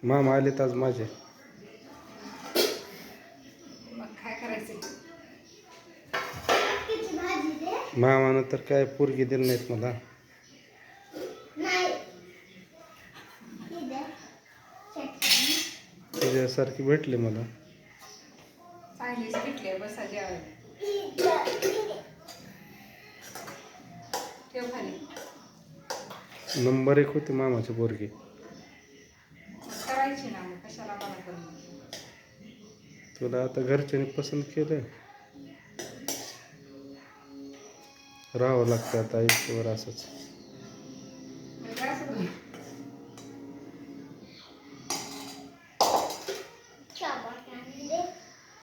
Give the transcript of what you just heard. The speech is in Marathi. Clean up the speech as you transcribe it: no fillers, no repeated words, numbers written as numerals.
मामा आलेत आज माझे. मग काय करायचं? मामानं तर काय पोरगी दिली नाहीत मला. तुझ्यासारखी भेटली मला. चांगलीच भेटली बसा जेवायला. ठेव खाली. नंबर 1 होती मामाची पोरगी. करायची ना मग कशाला मला करून. तुला आता घरच्यांनी पसंत केलं. राहावं लागतं आता आयुष्यभर असंच.